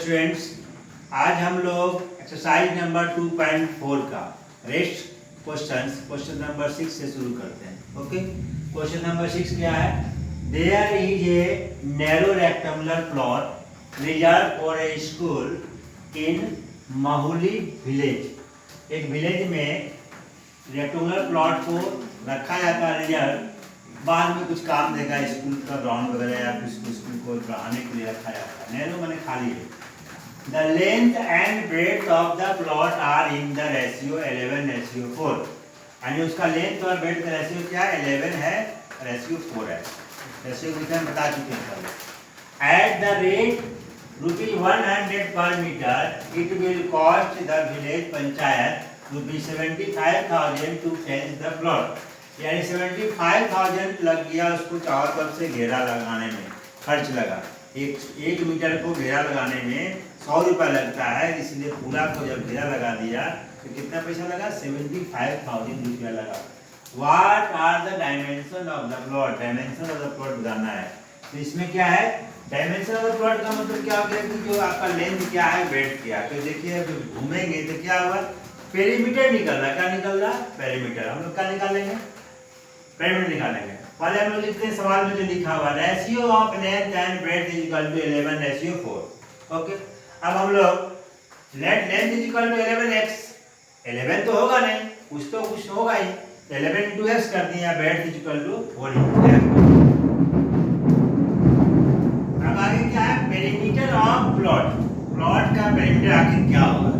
Students, आज हम लोग एक्सरसाइज नंबर 2.4 का रेस्ट क्वेश्चन नंबर 6 से शुरू करते हैं। ओके, क्वेश्चन नंबर 6 क्या है? There is a narrow rectangular plot reserve for a school in Mahuli village. एक विलेज में रेक्टेंगुलर प्लॉट को रखा जाता है रिजर्व, बाद में कुछ काम देगा, स्कूल का ग्राउंड वगैरह या फिर स्कूल को बढ़ाने के लिए रखा जाता है। नैरो माने खाली है। The length and breadth of the plot are in the ratio 11:4। यानी उसका लेंथ और ब्रेड्थ का रेशियो क्या है? 11 है, रेशियो 4 है। रेशियो कितना बता चुके हैं कल। At the rate ₹100 per meter, it will cost the village panchayat ₹75,000 to fence the plot। यानी 75,000 लग गया उसको चारों तरफ से घेरा लगाने में, खर्च लगा। एक मीटर को घेरा लगाने में 100 रुपया लगता है, इसलिए पूरा को जब घेरा लगा दिया तो कितना पैसा लगा? 75,000 रुपया लगा। What are the dimension of the plot? Dimension of the plot बताना है। तो इसमें क्या है? डायमेंशन ऑफ द प्लॉट का मतलब क्या हो गया कि जो आपका लेंथ क्या है, ब्रेड्थ क्या है। तो देखिए घूमेंगे तो क्या होगा? पेरीमीटर निकल रहा है। क्या निकल रहा है? पेरीमीटर। हम लोग क्या निकालेंगे? पेरीमीटर निकालेंगे। पहले हम लोग लिखते हैं सवाल में जो लिखा हुआ ratio of length and breadth is equal to 11:4। Okay, अब हम लोग length is equal to 11x। 11 तो होगा नहीं, कुछ तो होगा ही। 11 into x कर दिया, breadth is equal to 4 into x। अब आगे क्या है? Perimeter of plot. प्लॉट का पेरीमीटर आखिर क्या होगा? तो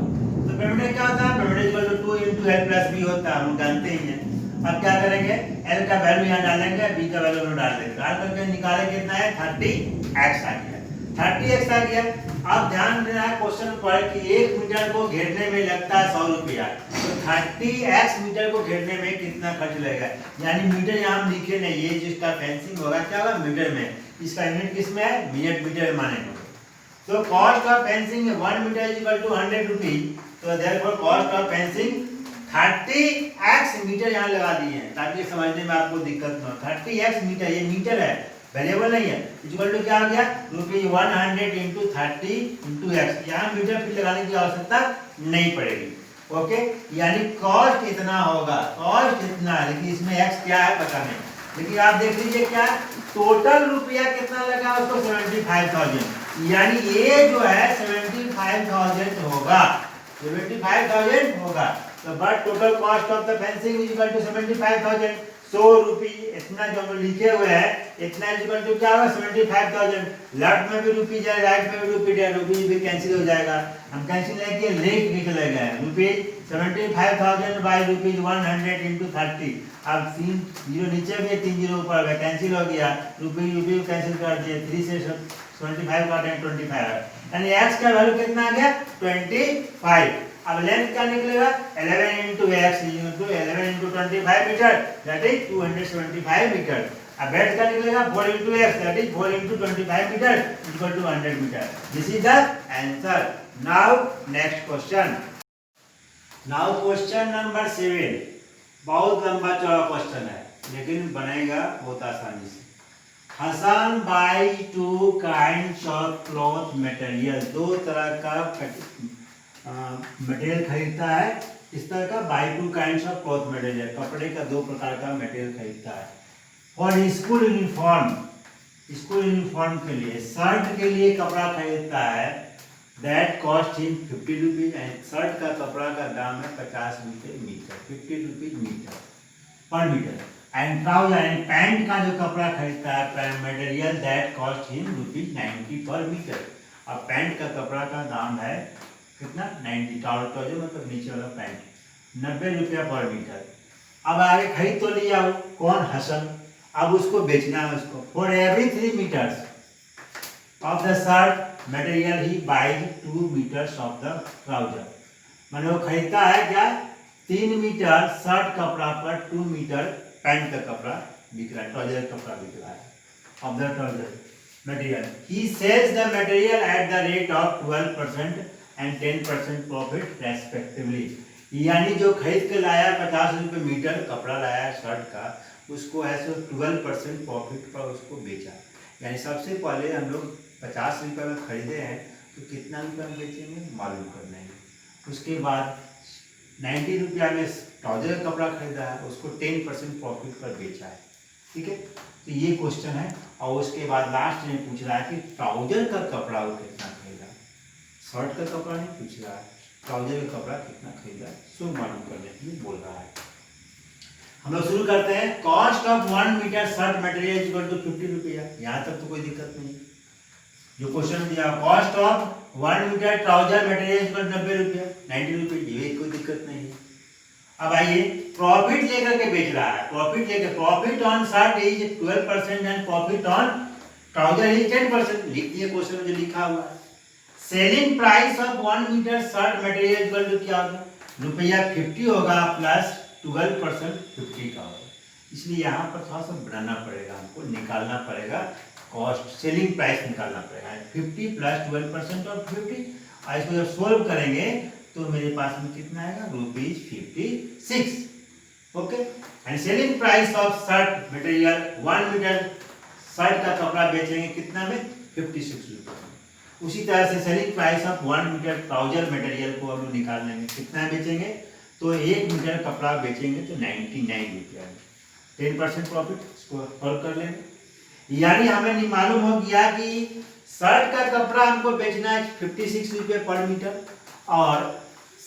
पेरीमीटर क्या होता है? Perimeter is equal to 2 into l plus b होता है, हम जानते ही हैं। अब क्या करेंगे? l का वैल्यू यहाँ डालेंगे, b का वैल्यू यहाँ डाल देंगे। डाल करके निकाले कितना है? 30x आ गया। 30x आ गया। अब ध्यान देना है क्वेश्चन पर कि 1 मीटर को घेरने में लगता है 100 रुपया। तो 30x मीटर को घेरने में कितना खर्च लगेगा? यानी मीटर यहाँ हम लिखे नहीं, ये जिसका फेंसिंग होगा क्या होगा? मीटर में। इसका यूनिट किस में है? मिनट मीटर में मानेंगे। तो cost of fencing 1 metre is equal to 100 rupees. तो therefore cost of fencing 30x metre यहाँ लगा दिए हैं ताकि समझने में आपको दिक्कत न हो। 30x मीटर, ये मीटर है, वेरिएबल नहीं है। इक्वल टू क्या हो गया? ₹100 into 30 into x। यहाँ मीटर फिर लगाने की आवश्यकता नहीं पड़ेगी। ओके, यानी कॉस्ट इतना होगा, कॉस्ट इतना है, लेकिन इसमें x क्या है पता नहीं। लेकिन आप देख लीजिए क्या टोटल रुपया कितना लगा उसको? 75,000। यानी ये जो है 75,000 होगा, 75,000 होगा। तो but total cost of the fencing is equal to 75,000। 100 रुपये इतना जो हम लिखे हुए हैं, इतना इज इक्वल टू क्या होगा? 75,000। लेफ्ट में भी रुपीज है, राइट में भी रुपीज है, रुपीज भी कैंसिल हो जाएगा। हम कैंसिल लेके लेट लिख लेंगे रुपीज 75,000 बाई ₹100 into 30। अब 3 जीरो नीचे भी 3 जीरो ऊपर है, कैंसिल हो गया। रुपीज कैंसिल कर दिए, 3 से 25 काटें 25। यानी x का वैल्यू कितना आ गया? 25। अब लेंथ क्या निकलेगा? 11 into x is equal to 11 into 25 metre, that is 275 metre. अब ब्रेड्थ क्या निकलेगा? 4 into x, that is 4 into 25 metre equal to 100 metre. This is the answer. Now next question. Now question number 7। बहुत लंबा चौड़ा question है, लेकिन बनेगा बहुत आसानी से। Hasan buy 2 kinds of cloth material। 2 तरह का मटेरियल खरीदता है। इस तरह का by 2 kinds of cloth material, कपड़े का 2 प्रकार का मटेरियल खरीदता है। और स्कूल यूनिफॉर्म के लिए, शर्ट के लिए कपड़ा खरीदता है, that cost him 50 rupees. Shirt का कपड़ा का दाम है 50 रुपये metre, 50 rupees metre per metre. And trouser and pant का जो कपड़ा खरीदता है मटेरियल, दैट कॉस्ट हिम ₹90 पर मीटर। अब पैंट का कपड़ा का दाम है कितना? 90। ट्राउजर मतलब नीचे वाला पैंट 90 रुपया पर मीटर। अब आगे खरीद तो लिया हो, कौन? हसन। अब उसको बेचना है उसको। For every 3 metres of the shirt material he buys 2 metres of the trouser. मैंने वो खरीदता है क्या? 3 मीटर शर्ट कपड़ा पर 2 मीटर पैंट का कपड़ा बिक रहा है, ट्राउजर कपड़ा बिक रहा है of the trouser material. He sells the material at the rate of 12% and 10% profit respectively. यानी जो खरीद के लाया 50 रुपये मीटर कपड़ा लाया शर्ट का, उसको है सो 12% प्रॉफिट पर उसको बेचा। यानी सबसे पहले हम लोग 50 रुपये में खरीदे हैं, तो कितना रुपया हम बेचेंगे मालूम करना है। उसके बाद 90 रुपया में ट्राउजर का कपड़ा खरीदा है, उसको 10% प्रॉफिट पर बेचा है, ठीक है। तो ये क्वेश्चन है। और उसके बाद लास्ट में पूछ रहा है कि ट्राउजर का कपड़ा वो कितना खरीदा, शर्ट का कपड़ा नहीं पूछ रहा है, ट्राउजर का कपड़ा कितना खरीदा सो मालूम करने के लिए बोल रहा है। हम लोग शुरू करते हैं। Cost of 1 metre shirt material equal to 50 रुपया। यहाँ तक तो कोई दिक्कत नहीं। जो क्वेश्चन दिया cost of 1 metre trouser material equal 90 रुपया, 90 रुपये, ये कोई दिक्कत नहीं है। अब आइए प्रॉफिट लेकर के बेच रहा है, प्रॉफिट लेकर, profit on shirt is 12% and profit on trouser is 10%। लिख दिए क्वेश्चन में जो लिखा हुआ है। Selling price of 1 metre shirt material equal to क्या होगा, रुपया 50 होगा प्लस 12% 50 का होगा। इसलिए यहाँ पर थोड़ा सा बनाना पड़ेगा, हमको निकालना पड़ेगा कॉस्ट, सेलिंग प्राइस निकालना पड़ेगा। 50 प्लस 12% और 50, और इसको जब सोल्व करेंगे तो मेरे पास में कितना आएगा, ₹56। Okay. And selling price of shirt material 1 metre shirt का कपड़ा बेचेंगे कितना में, 56 रुपये। उसी तरह से selling price of 1 metre trouser material को हम लोग निकाल लेंगे, कितना बेचेंगे, तो 1 मीटर कपड़ा बेचेंगे तो 99 रुपया, 10% प्रॉफिट। इसको सॉल्व कर लेंगे। यानी हमें मालूम हो गया कि शर्ट का कपड़ा हमको बेचना है 56 रुपये पर मीटर, और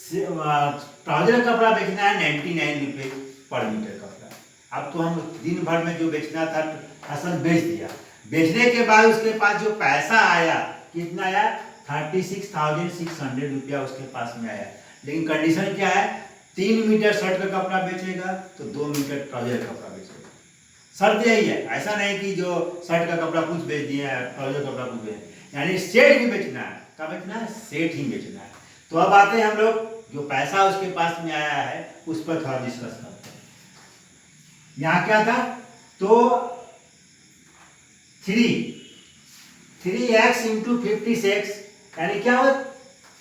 ट्राउजर का कपड़ा बेचना है 99 रुपये पर मीटर कपड़ा। अब तो हम दिन भर में जो बेचना था असल बेच दिया। बेचने के बाद उसके पास जो पैसा आया कितना आया, 36,600 रुपया उसके पास में आया। लेकिन कंडीशन क्या है, 3 मीटर शर्ट का कपड़ा बेचेगा तो 2 मीटर ट्राउजर का कपड़ा बेचेगा। शर्त यही है, ऐसा नहीं कि जो शर्ट का कपड़ा कुछ बेच दिया है, ट्राउजर का कपड़ा कुछ बेच, यानी सेट ही बेचना है। क्या बेचना है, सेट ही बेचना है। तो अब आते हैं हम लोग जो पैसा उसके पास में आया है उस पर थोड़ा डिस्कस करते हैं। यहाँ क्या था, तो 3x इंटू 56 यानी क्या हो,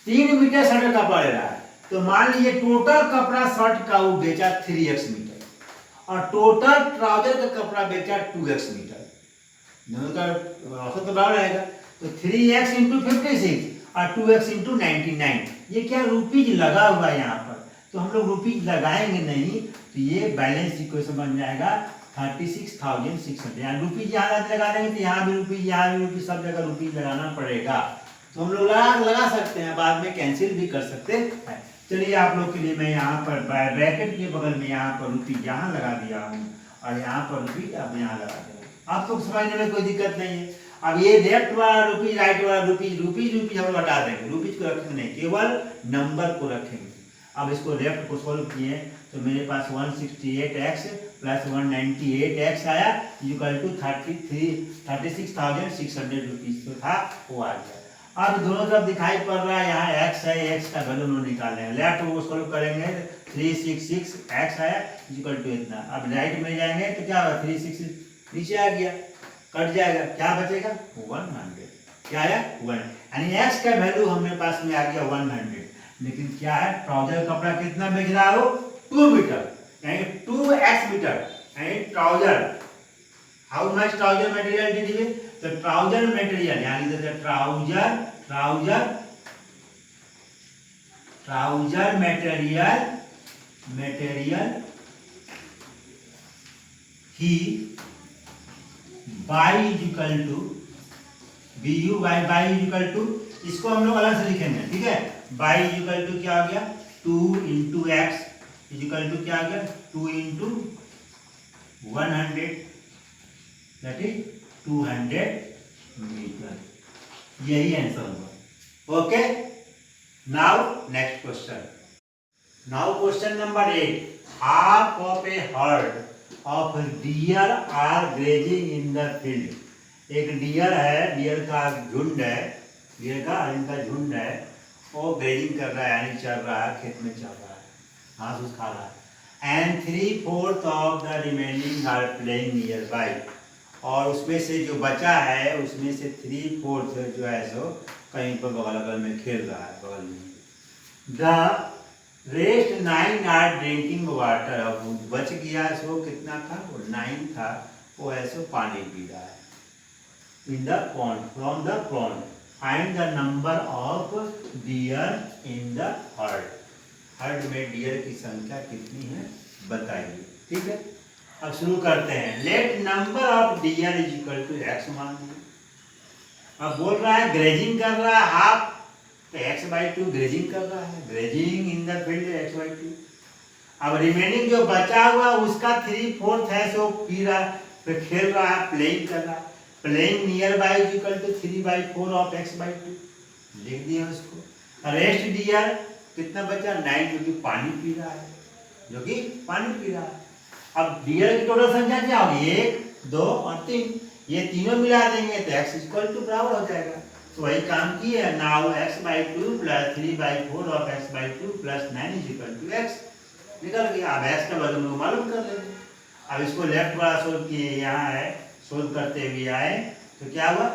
3 मीटर शर्ट का कपड़ा ले रहा है। तो मान लीजिए टोटल कपड़ा शर्ट का वो बेचा 3x मीटर, और टोटल ट्राउजर का कपड़ा बेचा 2x मीटर। दोनों का औसत तो बराबर रहेगा। तो 3x इंटू 56 और 2x इंटू 99, ये क्या रुपीज लगा हुआ है यहाँ पर, तो हम लोग रुपीज लगाएंगे नहीं, तो ये बैलेंस इक्वेशन बन जाएगा 36,600। यहाँ रुपीज यहाँ लगा देंगे तो यहाँ भी रुपीज, यहाँ भी रुपीज, सब जगह रुपीज लगाना पड़ेगा। तो हम लोग लगा सकते हैं, बाद में कैंसिल भी कर सकते हैं। चलिए आप लोग के लिए मैं यहाँ पर ब्रैकेट के बगल में यहाँ पर रुपीज यहाँ लगा दिया हूँ, और यहाँ पर रुपीज अब यहाँ लगा दिया। आपको समझने में कोई दिक्कत नहीं है। अब ये लेफ्ट वाला रुपीज, राइट वाला रुपीज, रुपीज हम हटा देंगे, रुपीज को रखेंगे नहीं, केवल नंबर को रखेंगे। अब इसको लेफ्ट को सोल्व किए तो मेरे पास 168x प्लस 198x आया, इक्वल टू 36,600 रुपीज जो था वो आ गया। अब दोनों तरफ दिखाई पड़ रहा है, यहाँ x है, x का वैल्यू निकाल लेंगे, लेफ्ट को सोल्व करेंगे 366x आया इक्वल टू इतना। अब राइट में जाएंगे तो क्या होगा, 366 नीचे आ गया, कट जाएगा, क्या बचेगा 100। क्या आया 100, यानी x का वैल्यू हमारे पास में आ गया 100। लेकिन क्या है, ट्राउजर कपड़ा कितना बेच रहा हो, 2 मीटर, यानी 2x मीटर, यानी trouser, how much trouser material did we, तो ट्राउजर मटेरियल यानी trouser material he buy equal to BU buy equal to, इसको हम लोग अलग से लिखेंगे, ठीक है। बाई इक्वल टू क्या हो गया, 2 इंटू एक्स इक्वल टू क्या हो गया, 2 इंटू 100, दैट इज 200 मीटर। यही आंसर होगा। Okay, now next question. Now question number 8, half of a herd of deer are grazing in the field. एक डियर है, डियर का झुंड है, डियर का इनका झुंड है, वो ग्रेजिंग कर रहा है, यानी चल रहा है, खेत में चल रहा है, घास फूस खा रहा है। And 3/4 of the remaining are playing nearby, और उसमें से जो बचा है उसमें से 3/4 जो है सो कहीं पर बगल में खेल रहा है, बगल में। The rest 9 are drinking water, अब बच गया सो कितना था, वो 9 था, वो ऐसे पानी पी रहा है। In the pond, from the pond, find the number of dear in the heard. Heard में डियर की संख्या कितनी है बताइए। ठीक है, अब शुरू करते हैं। Let number of deer is equal to x मान लीजिए। अब बोल रहा है ग्रेजिंग कर रहा है हाफ, तो x/2 ग्रेजिंग कर रहा है, grazing in the field x/2। अब रिमेनिंग जो बचा हुआ उसका 3/4 है, सो पी रहा, फिर खेल रहा है, प्लेइंग कर रहा है। Playing nearby is equal to 3/4 of x/2 लिख दिया उसको। रेस्ट डियर कितना बचा 9, जो कि पानी पी रहा है, जो कि पानी पी रहा है। अब डियर की टोटल संख्या क्या होगी 1, 2 और 3, ये तीनों मिला देंगे तो x इक्वल टू बराबर हो जाएगा। तो वही काम किए। Now x/2 plus 3/4 of x/2 plus 9 is equal to x निकल गया। अब x का वैल्यू हम लोग मालूम कर लेंगे। अब इसको लेफ्ट वाला सोल्व किए, यहाँ है सोल्व करते हुए आए तो क्या हुआ,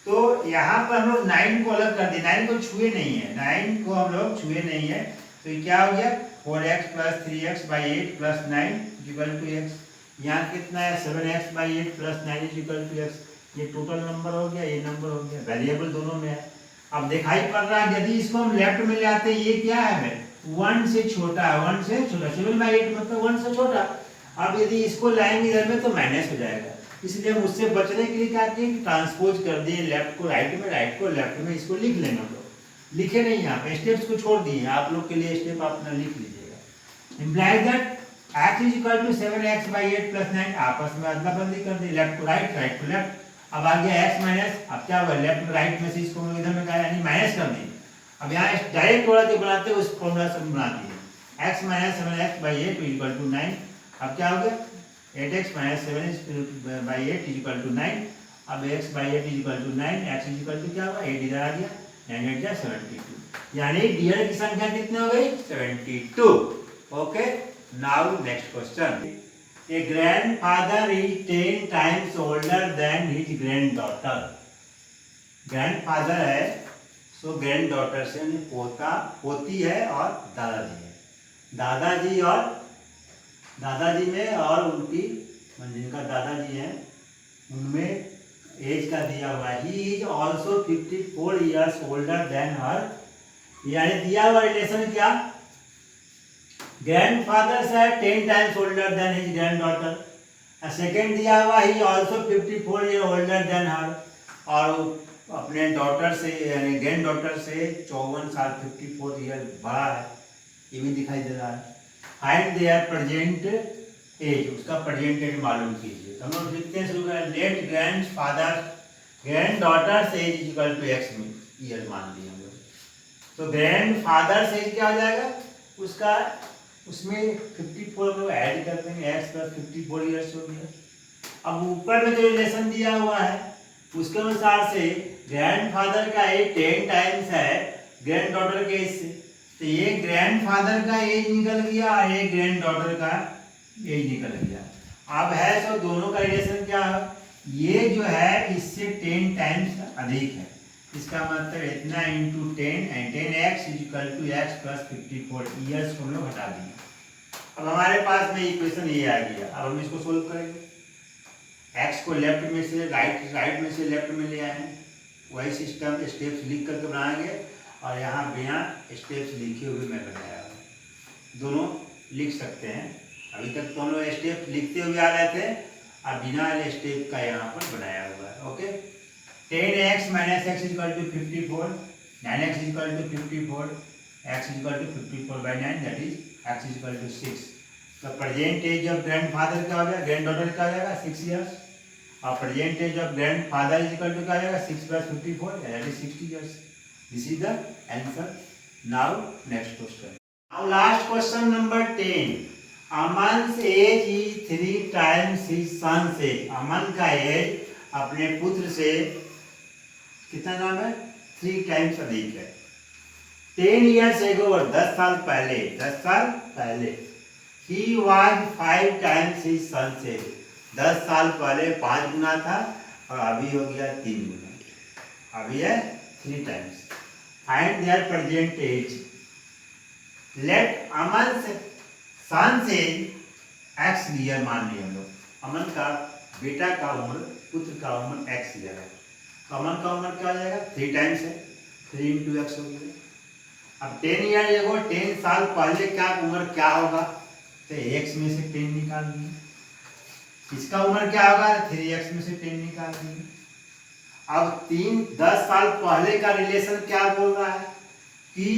तो यहाँ पर हम लोग 9 को अलग कर दिए, 9 को छुए नहीं है, 9 को हम लोग छुए नहीं है, तो ये क्या हो गया 4x plus 3x/8 plus 9 equal to x। यहाँ कितना है 7x/8 plus 9 equal to x। ये टोटल नंबर हो गया, ये नंबर हो गया, वेरिएबल दोनों में है। अब दिखाई पड़ रहा है यदि इसको हम लेफ्ट में ले आते, ये क्या है 1 से छोटा, 1 से छोटा, 7/8 मतलब 1 से छोटा। अब यदि इसको लाएंगे इधर में तो माइनस हो जाएगा, इसलिए हम उससे बचने के लिए क्या किए ट्रांसपोज कर दिए, लेफ्ट को राइट में, राइट को लेफ्ट में। इसको लिख लेंगे हम लोग, लिखे नहीं यहाँ पे, स्टेप्स को छोड़ दिए, आप लोग के लिए स्टेप अपना लिख लीजिएगा। Implies that x is equal to 7x/8 plus 9, आपस में अदला बदली कर दी, लेफ्ट को राइट, राइट को लेफ्ट। अब आ गया x माइनस, अब क्या हुआ लेफ्ट में राइट में से इसको हम इधर में गया यानी माइनस कर दी। अब यहाँ डायरेक्ट वाला जो बनाते हैं उस फॉर्मूला से बना दिए, x minus 7x/8 equal to 9। अब क्या हो गया 8x minus 7x/8 equal to 9। अब x/8 equal to 9, x equal to क्या होगा 8 इधर आ गया, 9 8 जा 72, यानी डियर की संख्या कितनी हो गई 72। Okay, now next question. A grandfather is 10 times older than his granddaughter. Grandfather है, सो ग्रैंडडॉटर से पोता पोती है और दादाजी है। दादाजी और दादाजी में और उनकी जिनका दादाजी हैं उनमें एज का दिया हुआ है। He is also 54 years older than her, यानी दिया हुआ रिलेशन क्या ग्रैंडफादर है 10 times older than his granddaughter. Second दिया हुआ he also 54 year older than her, और अपने डॉटर से यानी ग्रैंड डॉटर से 54 साल 54 ईयर बड़ा है, ये भी दिखाई दे रहा है। फाइंड देयर प्रेजेंट एज, उसका प्रेजेंट एज मालूम कीजिए। हम लोग लिखते हैं शुरू करें, let granddaughter age equal to x में ईयर मान लिए हम लोग। तो ग्रैंड फादर से क्या हो जाएगा उसका, उसमें 54 को ऐड कर देंगे, x प्लस 54 ईयर्स हो गया। अब ऊपर में जो रिलेशन दिया हुआ है उसके अनुसार से ग्रैंडफादर का एज 10 टाइम्स है ग्रैंड डॉटर के एज से, तो ये ग्रैंडफादर का एज निकल गया और ये ग्रैंड डॉटर का एज निकल गया। अब है सो दोनों का रिलेशन क्या है, ये जो है इससे 10 टाइम्स अधिक है, इसका मतलब इतना into 10 and 10x equal to x plus 54 years को हम लोग हटा देंगे। अब हमारे पास में इक्वेशन ये आ गया। अब हम इसको सोल्व करेंगे, x को लेफ्ट में से राइट में से लेफ्ट में ले आए, वही सिस्टम स्टेप्स लिख करके बनाएंगे, और यहाँ बिना स्टेप्स लिखे हुए मैं बनाया हूँ, दोनों लिख सकते हैं। अभी तक तो हम लोग स्टेप्स लिखते हुए आ रहे थे, और बिना स्टेप का यहाँ पर बनाया हुआ है। Okay, 10x minus x equal to 54, 9x equal to 54, x equal to 54/9 that is x equal to 6। तो प्रेजेंट एज ऑफ ग्रैंडफादर क्या हो जाएगा, ग्रैंड डॉटर क्या हो जाएगा 6 इयर्स, और present age of grandfather is equal to क्या हो जाएगा 6 plus 54 that is 60 years. This is the answer. Now next question. Now last question number 10। Aman's age is 3 times his son's age. Aman का age अपने पुत्र से कितना नाम है 3 टाइम्स अधिक है। 10 years ago, 10 साल पहले, 10 साल पहले he was 5 times his son's age। 10 साल पहले 5 गुना था और अभी हो गया 3 गुना, अभी है 3 times. Find their present age. Let Aman's son's age x year मान लिया हम लोग। अमन का बेटा का उम्र, पुत्र का उम्र x ईयर है। अमन का उम्र क्या हो जाएगा, 3 टाइम्स है, 3 इंटू एक्स हो गया। अब 10 ईयर देखो 10 साल पहले क्या उम्र क्या होगा, तो एक्स में से 10 निकाल दिए। इसका उम्र क्या होगा, 3x में से 10 निकाल दिए। अब 10 साल पहले का रिलेशन क्या बोल रहा है कि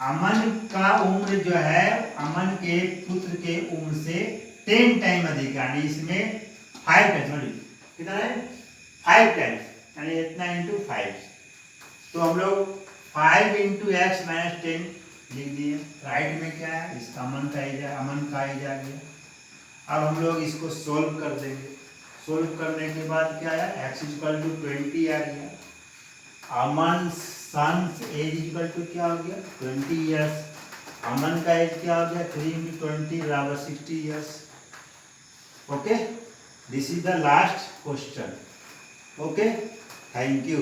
अमन का उम्र जो है, अमन के पुत्र के उम्र से 10 टाइम अधिक, यानी इसमें 5 टाइम, सॉरी कितना है, 5 टाइम्स, यानी इतना इंटू 5। तो हम लोग 5 इंटू एक्स माइनस 10 लिख दिए। राइट में क्या है, इसका अमन का एज आ गया। अब हम लोग इसको सोल्व कर देंगे। सोल्व करने के बाद क्या है, x इक्वल टू 20 आ गया। अमन सन्स एज इक्वल टू क्या हो गया, 20 ईयर्स। अमन का एज क्या हो गया, 3 इंटू 20 बराबर 60 years. Okay, this is the last question. Okay, thank you.